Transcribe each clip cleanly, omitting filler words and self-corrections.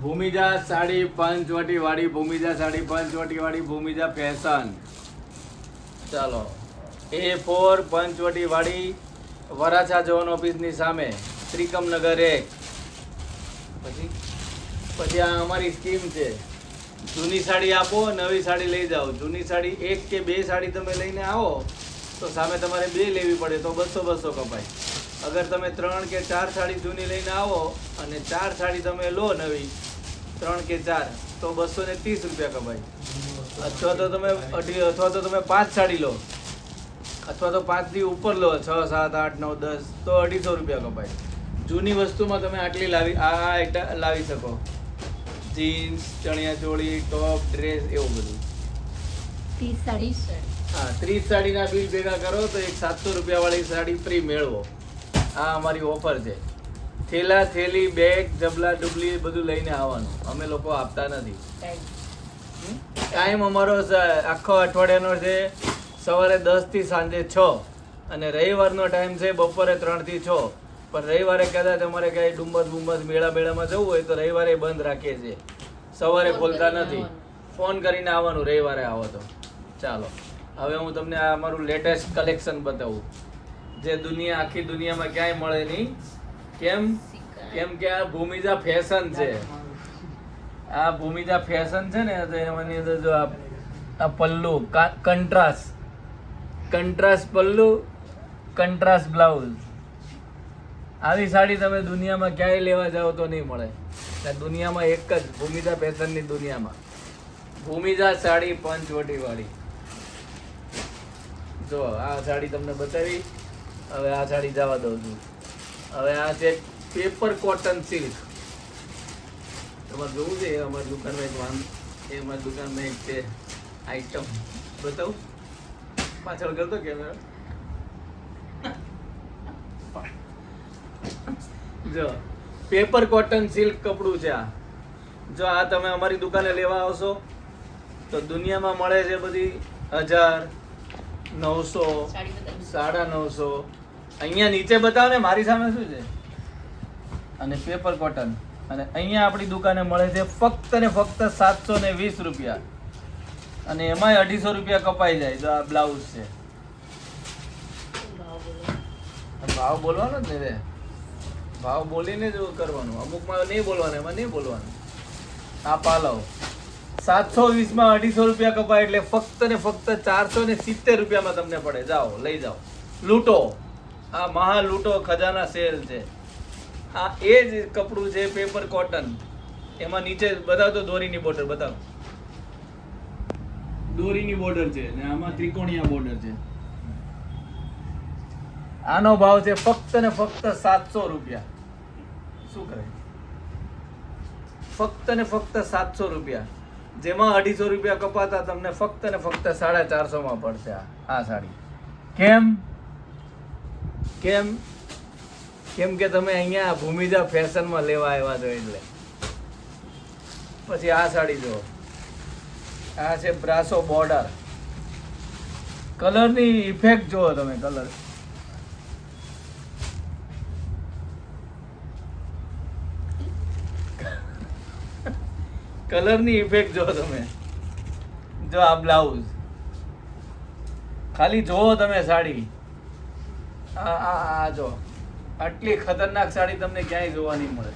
ભૂમિજા સાડી પંચવટી વાળી, ભૂમિજા સાડી પંચવટી વાળી, ભૂમિજા ફેશન. ચાલો A4 પંચવટી વાળી, વરાછા ઝોન ઓફિસની સામે, ત્રિકમનગર 1. પછી આ અમારી સ્કીમ છે, જૂની સાડી આપો, નવી સાડી લઈ જાઓ. જૂની સાડી 1 કે 2 સાડી તમે લઈને આવો તો સામે તમારે 2 લેવી પડે તો 200 કપાય. અગર તમે 3 કે 4 સાડી જૂની લઈને આવો અને 4 સાડી તમે લો નવી, 3 કે 4, તો 230 રૂપિયા કપાય. અથવા તો તમે 5 સાડી લો, અથવા તો 5 થી ઉપર લો, 6, 7, 8, 9, 10, તો 250 રૂપિયા કપાય. જૂની વસ્તુમાં તમે આટલી લાવી શકો, જીન્સ, ચણિયા ચોળી, ટોપ, ડ્રેસ, એવું બધું. 30 સાડી. હા, 30 સાડીના બિલ ભેગા કરો તો એક 700 રૂપિયા વાળી સાડી ફ્રી મેળવો. આ અમારી ઓફર છે. થેલા, થેલી, બેગ, જબલા, ડુબલી બધું લઈને આવવાનું. અમે લોકો આપતા નથી. ટાઈમ અમારો આખો અઠવાડિયાનો છે, સવારે 10 થી સાંજે 6, અને રવિવારનો ટાઈમ છે બપોરે 3 થી 6. પણ રવિવારે કદાચ અમારે ક્યાંય ડુમ્બસ મેળામાં જવું હોય તો રવિવારે બંધ રાખીએ છીએ, સવારે ખોલતા નથી. ફોન કરીને આવવાનું રવિવારે આવો તો. ચાલો હવે હું તમને આ અમારું લેટેસ્ટ કલેક્શન બતાવું, જે આખી દુનિયામાં ક્યાંય મળે નહીં. કેમ કે આ ભૂમિજા ફેશન છે. આ ભૂમિજા ફેશન છે ને, તો એની અંદર જો આ પલ્લુ, કંટ્રાસ્ટ પલ્લુ, કંટ્રાસ્ટ બ્લાઉઝ. આવી સાડી તમે દુનિયામાં ક્યાંય લેવા જાઓ તો નહીં મળે. દુનિયામાં એક જ, ભૂમિજા ફેશનની દુનિયામાં. ભૂમિજા સાડી પંચવટી વાળી. જો આ સાડી તમને બતાવી, હવે આ સાડી જવા દઉં છું. હવે આ છે પેપર કોટન સિલ્ક. તમારે જોવું છે અમારી દુકાનમાં અમારી દુકાનમાં એક છે આઈટમ, બતાવું પાછળ કરતો કેમેરા. જો પેપર કોટન સિલ્ક કપડું છે આ. જો આ તમે અમારી દુકાને લેવા આવશો તો દુનિયામાં મળે છે બધી 1000, 900, 950. અહીંયા નીચે બતાવો ને, મારી સામે શું છે, અને પેપર કોટન. અને અહીંયા આપણી દુકાને મળે છે ફક્ત ને ફક્ત 720 રૂપિયા, અને એમાંય 250 રૂપિયા કપાઈ જાય. જો આ બ્લાઉઝ છે. ભાવ બોલવાનો જ ને, ભાવ બોલીને જ કરવાનું. અમુકમાં નહીં બોલવાનું, એમાં નહીં બોલવાનું. આ પાલવ 720 માં 250 રૂપિયા કપાય, એટલે ફક્ત ને ફક્ત 470 રૂપિયામાં તમને પડે. જાઓ લઈ જાઓ, લૂંટો. આ મહા લૂંટો ખજાના સેલ છે. આ એ જ કપડું છે પેપર કોટન. એમાં નીચે બતાવો તો દોરીની બોર્ડર બતાવો, દોરીની બોર્ડર છે, ને આમાં ત્રિકોણીયા બોર્ડર છે. આનો ભાવ છે ફક્ત ને ફક્ત 700 રૂપિયા. શું કરે? ફક્ત ને ફક્ત 700 રૂપિયા, જેમાં 250 રૂપિયા કપાતા તમને ફક્ત ને ફક્ત 450 માં પડશે આ સાડી. કેમ કે તમે અહીંયા ભૂમિજા ફેશનમાં લેવા આવ્યા છો એટલે. પછી આ સાડી જુઓ, આ છે બ્રાસો બોર્ડર. કલરની ઇફેક્ટ જુઓ તમે, કલરની ઇફેક્ટ જો તમે. જો આ બ્લાઉઝ, ખાલી જોવો તમે સાડી. આ જો આટલી ખતરનાક સાડી તમને ક્યાંય જોવા નહીં મળે.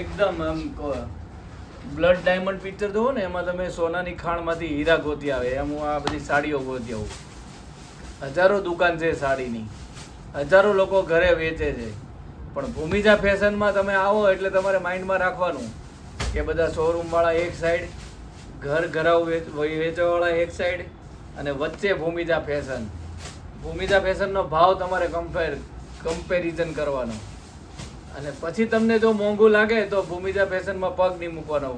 એકદમ આમ બ્લડ ડાયમંડ પિક્ચર જોવો ને, એમાં તમે સોનાની ખાણમાંથી હીરા ગોતી આવે એમ હું આ બધી સાડીઓ ગોતી આવું. હજારો દુકાન છે સાડીની, હજારો લોકો ઘરે વેચે છે. પણ ભૂમિજા ફેશનમાં તમે આવો એટલે તમારે માઇન્ડમાં રાખવાનું કે બધા શોરૂમ વાળા એક સાઈડ, ઘર ઘરાવ વેચવાવાળા એક સાઈડ, અને વચ્ચે ભૂમિજા ફેશન. ભૂમિજા ફેશનનો ભાવ તમારે કમ્પેરિઝન કરવાનો. અને પછી તમને જો મોંઘું લાગે તો ભૂમિજા ફેશનમાં પગ નહીં મૂકવાનો.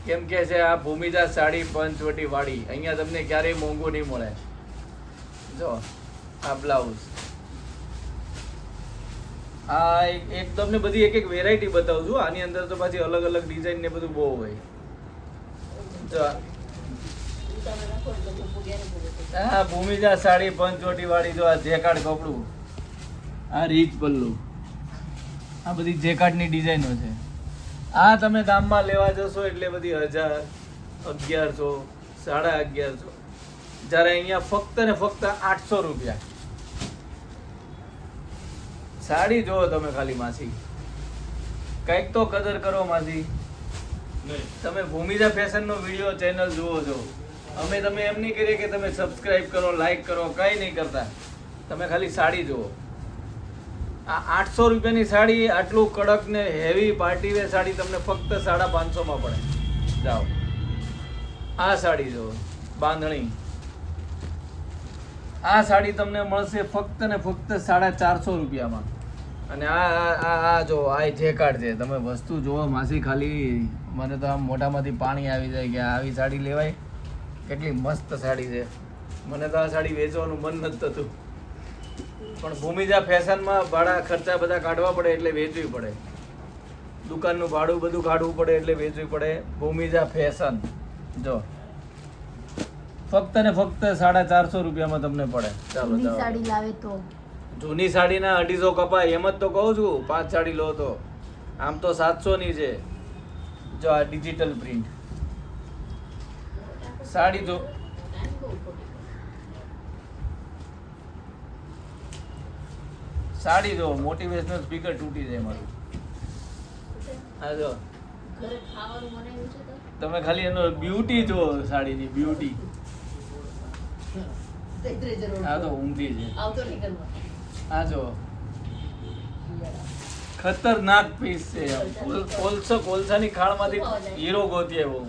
કેમ કે છે આ ભૂમિજા સાડી પંચવટી વાળી. અહીંયા તમને ક્યારેય મોંઘું નહીં મળે. જો આ બ્લાઉઝ, આ એક તમને બધી એક વેરાયટી બતાવું છું. આની અંદર તો પાછી અલગ અલગ ડિઝાઇન ને બધું બહુ હોય. જો આ ભૂમિજા સાડી પંચવટી વાળી. જો આ જેકાર્ડ કપડું, આ રીચ પલ્લુ, આ બધી જેકાર્ડની ડિઝાઇનો છે. આ તમે દામમાં લેવા જશો એટલે બધી 1000, 1100, 1150, જ્યારે અહીંયા ફક્ત ને ફક્ત 800 રૂપિયા. સાડી જોવો તમે ખાલી માસી, કંઈક તો કદર કરો માસી. તમે ભૂમિજા ફેશન નો વિડીયો ચેનલ જુઓ છો, અમે તમે એમ નહીં કરીએ કે તમે સબસ્ક્રાઇબ કરો, લાઈક કરો, કઈ નહીં કરતા. તમે ખાલી સાડી જુઓ. આ 800 રૂપિયાની સાડી, આટલું કડક ને હેવી પાર્ટી વેર સાડી તમને ફક્ત 550 માં પડે. જાઓ આ સાડી જુઓ, બાંધણી. આ સાડી તમને મળશે ફક્ત ને ફક્ત 450 રૂપિયામાં. અને આ જો આ જેકાર્ડ છે. તમે વસ્તુ જુઓ માસી, ખાલી મને તો આમ મોઢામાંથી પાણી આવી જાય કે આવી સાડી લેવાય. કેટલી મસ્ત સાડી છે. મને તો આ સાડી વેચવાનું મન નથી થતું, પણ ભૂમિજા ફેશનમાં ભાડા ખર્ચા બધા કાઢવા પડે એટલે વેચવી પડે. દુકાનનું ભાડું બધું કાઢવું પડે એટલે વેચવી પડે. ભૂમિજા ફેશન જો ફક્ત ને ફક્ત 450 રૂપિયામાં તમને પડે. ચાલો જૂની ચાલો. સાડી લાવે તો જૂની સાડીના 250 કપાય, એમ જ તો કહું છું. 5 સાડી લો તો આમ તો 700 ની છે. જો આ ડિજિટલ પ્રિન્ટ સાડી જો, સાડી જો મોટિવેશનલ સ્પીકર તૂટી જાય મારું. આ જો તમે ખાલી એનો બ્યુટી જો, સાડીની બ્યુટી. આ તો ઊંધી છે. આ જો ખતરનાક પીસ છે. કોલસાની ખાણમાંથી હીરો ગોતી આવ્યો.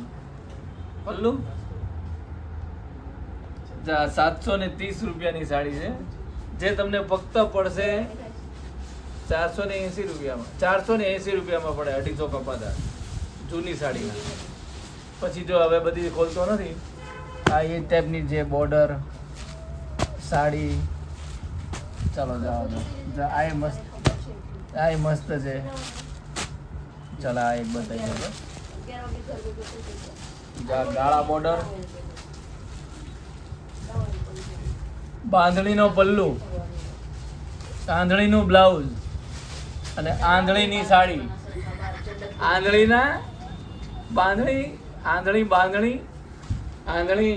પલ્લુ 730 રૂપિયાની સાડી છે, જે તમને ફક્ત પડશે 480 રૂપિયામાં. 480 રૂપિયામાં પડે, 250 કપાતા જૂની સાડીના. પછી જો હવે બધી ખોલતો નથી. આ એ ટાઈપની જે બોર્ડર સાડી. ચાલો જાઓ આ મસ્ત, આ મસ્ત છે. ચાલો આ એક બતાવી દો. ગાળા બોર્ડર, બાંધણીનો પલ્લુ, આંધળીનું બ્લાઉઝ અને આંધળીની સાડી. આંધળીના બાંધણી, આંધળી બાંધણી, આંધળી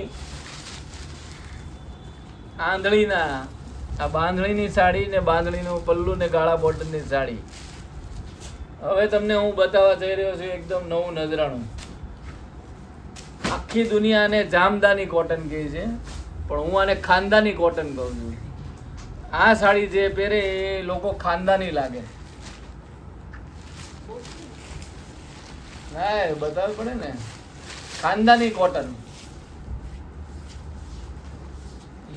આંધળીના આ બાંધણીની સાડી ને બાંધણીનું પલ્લુ ને ગાળા બોર્ડરની સાડી. હવે તમને હું બતાવવા જઈ રહ્યો છું એકદમ નવું નજરાણું. આખી દુનિયાને જામદાની કોટન કહે છે, પણ હું આને ખાનદાની કોટન કહું છું. આ સાડી જે પહેરે એ લોકો ખાનદાની લાગે. ના બતાવવું પડે ને. ખાનદાની કોટન,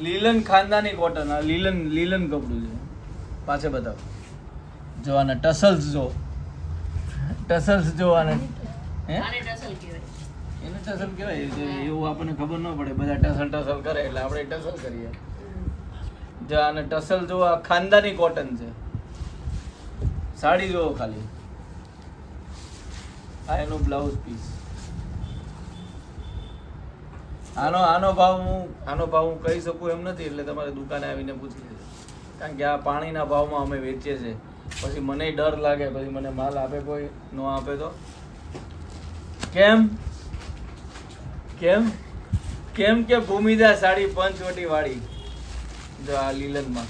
લીલન ખાનદાની કોટન. આ લીલન કપડું છે. પાછે બતાવો. જો આના ટસલ્સ જો, ટસલ્સ જો આને. હે એને ટસલ કહેવાય છે, એવું આપણને ખબર ન પડે. બધા ટસલ કરે એટલે આપણે ટસલ કરીએ. જો આને ટસલ જો, આ ખાનદાની કોટન છે. સાડી જુઓ ખાલી. આ એનું બ્લાઉઝ પીસ. આનો ભાવ હું કહી શકું એમ નથી, એટલે તમારે દુકાને આવીને પૂછી લેજો. કારણ કે આ પાણીના ભાવમાં અમે વેચીએ છીએ. પછી મને ડર લાગે, પછી મને માલ આપે કોઈ ન આપે તો. કેમ કે ભૂમિજા સાડી પંચવટી વાળી. જો આ લીલનમાં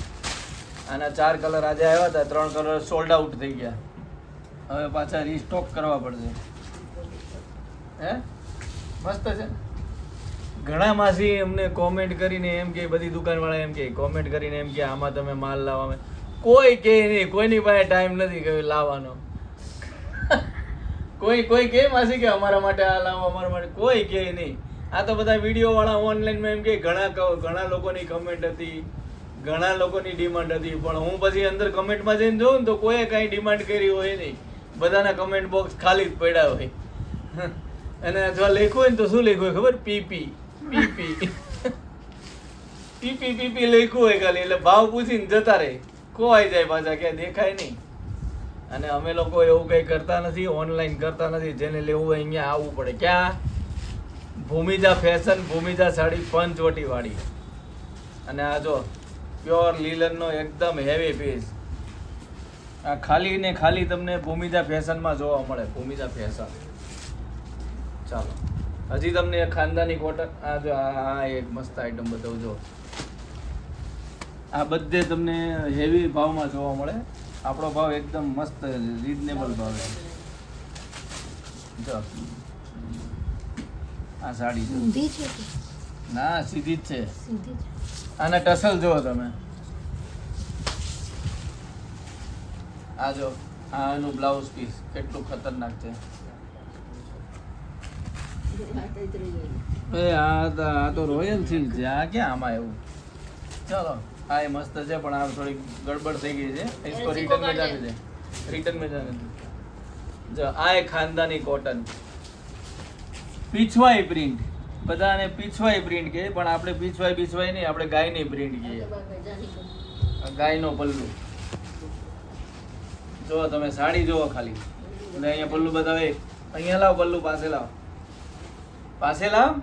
આના 4 કલર આજે આવ્યા હતા, 3 કલર સોલ્ડ આઉટ થઈ ગયા. હવે પાછા રીસ્ટોક કરવા પડશે. હે મસ્ત છે. ઘણા માસી અમને કોમેન્ટ કરીને એમ કે, બધી દુકાનવાળા એમ કે કોમેન્ટ કરીને એમ કે આમાં તમે માલ લાવવા. કોઈ કે નહીં, કોઈની પાસે ટાઈમ નથી કે લાવવાનો. કોઈ કે માસી કે અમારા માટે આ લાવો, અમારા માટે કોઈ કે નહીં. આ તો બધા વિડીયો વાળા ઓનલાઈનમાં એમ કે ઘણા લોકોની કમેન્ટ હતી, ઘણા લોકોની ડિમાન્ડ હતી. પણ હું પછી અંદર કમેન્ટમાં જઈને જોઉં ને તો કોઈ કાંઈ ડિમાન્ડ કરી હોય નહીં. બધાના કમેન્ટ બોક્સ ખાલી જ પડ્યા હોય. અને જો લખ્યું હોય ને તો શું લખ્યું હોય ખબર? પીપી લખ્યું હોય ખાલી. એટલે ભાવ પૂછીને જતા રહે, ખોવાઈ જાય પાછા, ક્યાંય દેખાય નહીં. અને અમે લોકો એવું કંઈ કરતા નથી, ઓનલાઈન કરતા નથી. જેને લેવું હોય અહીંયા આવવું પડે. ક્યાં? ભૂમિજા ફેશન, ભૂમિજા સાડી પંચવટી વાળી. અને આ જો પ્યોર લીલનનો એકદમ હેવી પીસ. આ ખાલી ને ખાલી તમને ભૂમિજા ફેશનમાં જોવા મળે. ભૂમિજા ફેશન. ચાલો હજી તમને એક ખાનદાની કોટન, આ જો આ એક મસ્ત આઈટમ બતાવું. જો આ બધે તમને હેવી ભાવમાં જોવા મળે. આપણો ભાવ એકદમ મસ્ત રીઝનેબલ ભાવ છે. જો આ સાડી જો, ઊંધી છે કે ના સીધી જ છે. સીધી છે? આના ટસલ જુઓ તમે. આ જો આ એનું બ્લાઉઝ પીસ કેટલું ખતરનાક છે. એ આ તો રોયલ સિલ્ક છે. આ ક્યાં આમાં એવું? ચલો આ એ મસ્ત છે પણ આ થોડી ગડબડ થઈ ગઈ છે. इसको रिटर्न में जाने दे. रिटर्न में जाने दे. જો આ એક ખાનદાની કોટન પીછવાઈ પ્રિન્ટ. બધાને પીછવાઈ પ્રિન્ટ કહે પણ આપણે પીછવાઈ નહીં, આપણે ગાયની પ્રિન્ટ કહીએ. આ ગાયનો પલ્લુ. જો તમે સાડી જોવો ખાલી. અને અહીંયા પલ્લુ બતાવે. અહીંયા લાવ પલ્લુ, પાસે લાવ, પાસે લાવ.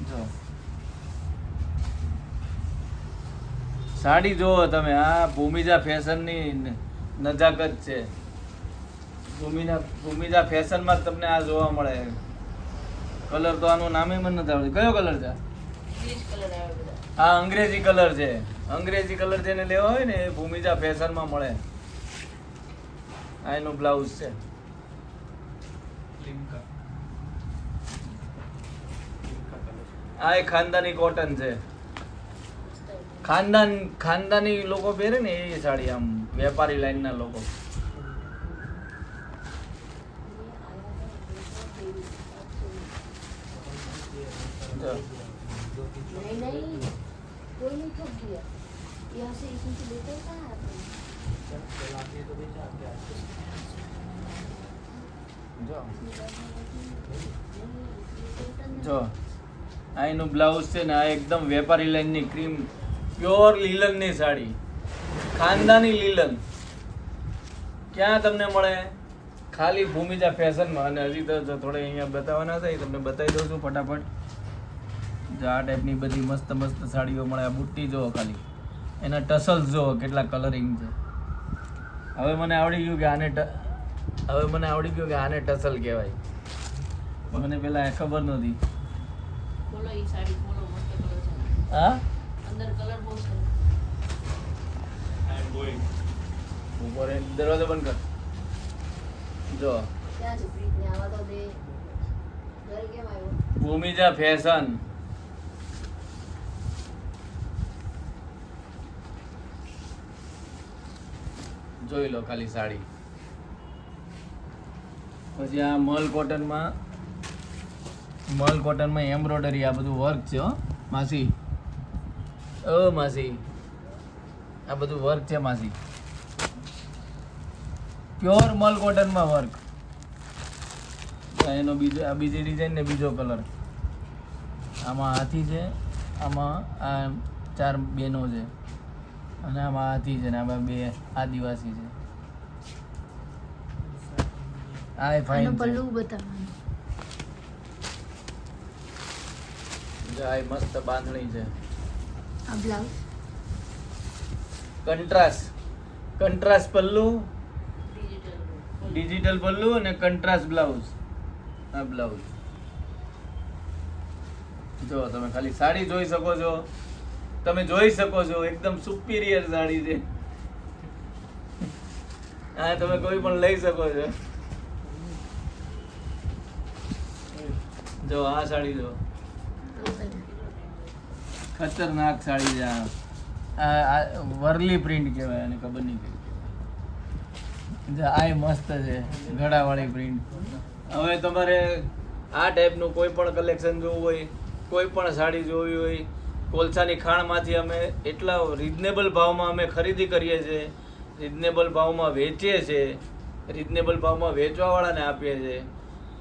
જો સાડી જોવો તમે. આ ભૂમિજા ફેશનની નજાકત છે. ભૂમિજા ફેશનમાં જ તમને આ જોવા મળે. કલર તો આનું નામે મને નથી આવડતું. કયો કલર છે? હા અંગ્રેજી કલર છે. અંગ્રેજી કલર જેને લેવા હોય ને એ ભૂમિજા ફેશનમાં મળે. આ એનું બ્લાઉઝ છે. આ એક ખાનદાની કોટન છે. ખાનદાની લોકો પહેરે ને એ સાડી, આમ વેપારી લાઈનના લોકો. જો. नहीं नहीं कोई नहीं ठग दिया यहाँ से इसमें से लेते कहाँ है જો આ એનું બ્લાઉઝ છે ને. આ એકદમ વેપારી લાઈનની ક્રીમ પ્યોર લીલનની સાડી. ખાનદાની લીલન ક્યાં તમને મળે? ખાલી ભૂમિજા ફેશનમાં. અને હજી તો જો થોડે અહીંયા બતાવવાના હતા, એ તમને બતાવી દઉં છું ફટાફટ. જો આ ટાઈપની બધી મસ્ત મસ્ત સાડીઓ મળે. આ બુટ્ટી જુઓ ખાલી, એના ટસલ્સ જુઓ કેટલા કલરિંગ છે. હવે મને આવડી ગયું કે આને ટસલ કહેવાય. મને પેલા ખબર નહોતી. बोलो ये साड़ी बोलो मस्त कलर है હા अंदर कलर बहुत है ઉપર એ દરવાજો બંધ કર. જો क्या है प्रीत ने आवा तो दे घर के मायो ભૂમિજા ફેશન. જોઈ લો ખાલી સાડી. પછી આ મલ કોટનમાં એમ્બ્રોઇડરી, આ બધું વર્ક છે. હો માસી, ઓ માસી, આ બધું વર્ક છે માસી. પ્યોર મલ કોટનમાં વર્ક. એનો બીજો, આ બીજી ડિઝાઇન ને બીજો કલર. આમાં હાથી છે, આમાં આ 4 બેનો છે, અને આમાં હાથી છે, ને આમાં 2 આદિવાસી છે. આ ફાઇન આનો છે. પલ્લુ બતાવવાનું જો આ મસ્ત બાંધણી છે. આ બ્લાઉઝ કંટ્રાસ્ટ પલ્લુ, ડિજિટલ પલ્લુ અને કંટ્રાસ્ટ બ્લાઉઝ. આ બ્લાઉઝ જો તમે ખાલી સાડી જોઈ શકો છો. તમે જોઈ શકો છો એકદમ સુપીરિયર સાડી છે. હા તમે કોઈ પણ લઈ શકો છો. જો આ સાડી જો, ખતરનાક સાડી છે. આ વર્લી પ્રિન્ટ કહેવાય અને ખબર નહીં કઈ. આ મસ્ત છે ગળાવાળી પ્રિન્ટ. હવે તમારે આ ટાઈપનું કોઈ પણ કલેક્શન જોવું હોય, કોઈ પણ સાડી જોવી હોય, કોલસાની ખાણમાંથી અમે એટલા રિઝનેબલ ભાવમાં અમે ખરીદી કરીએ છીએ, રિઝનેબલ ભાવમાં વેચીએ છીએ, રિઝનેબલ ભાવમાં વેચવાવાળાને આપીએ છીએ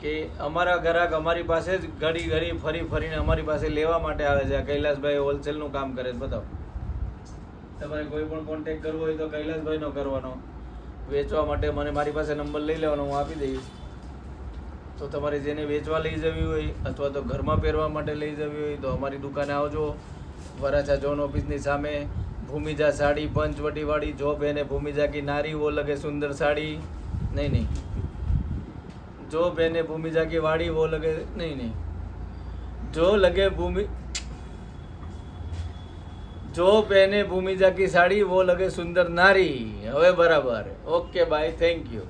કે અમારા ગ્રાહક અમારી પાસે જ ઘડી ફરીને અમારી પાસે લેવા માટે આવે છે. કૈલાસભાઈ હોલસેલનું કામ કરે છે. બતાવો તમારે કોઈ પણ કોન્ટેક્ટ કરવો હોય તો કૈલાસભાઈનો કરવાનો. વેચવા માટે મને મારી પાસે નંબર લઈ લેવાનો, હું આપી દઈશ. તો તમારે જેને વેચવા લઈ જવી હોય અથવા તો ઘરમાં પહેરવા માટે લઈ જવી હોય તો અમારી દુકાને આવજો. વરાછા ઝોન ઓફિસની સામે भूमिजा साड़ी पंचवटी वाली, जो पहने भूमिजा की नारी वो लगे सुंदर साड़ी, नहीं, जो पहने भूमिजा की वाड़ी वो लगे, नहीं, जो पहने भूमिजा की साड़ी वो लगे सुंदर नारी. હવે બરાબર. Okay bye, thank you.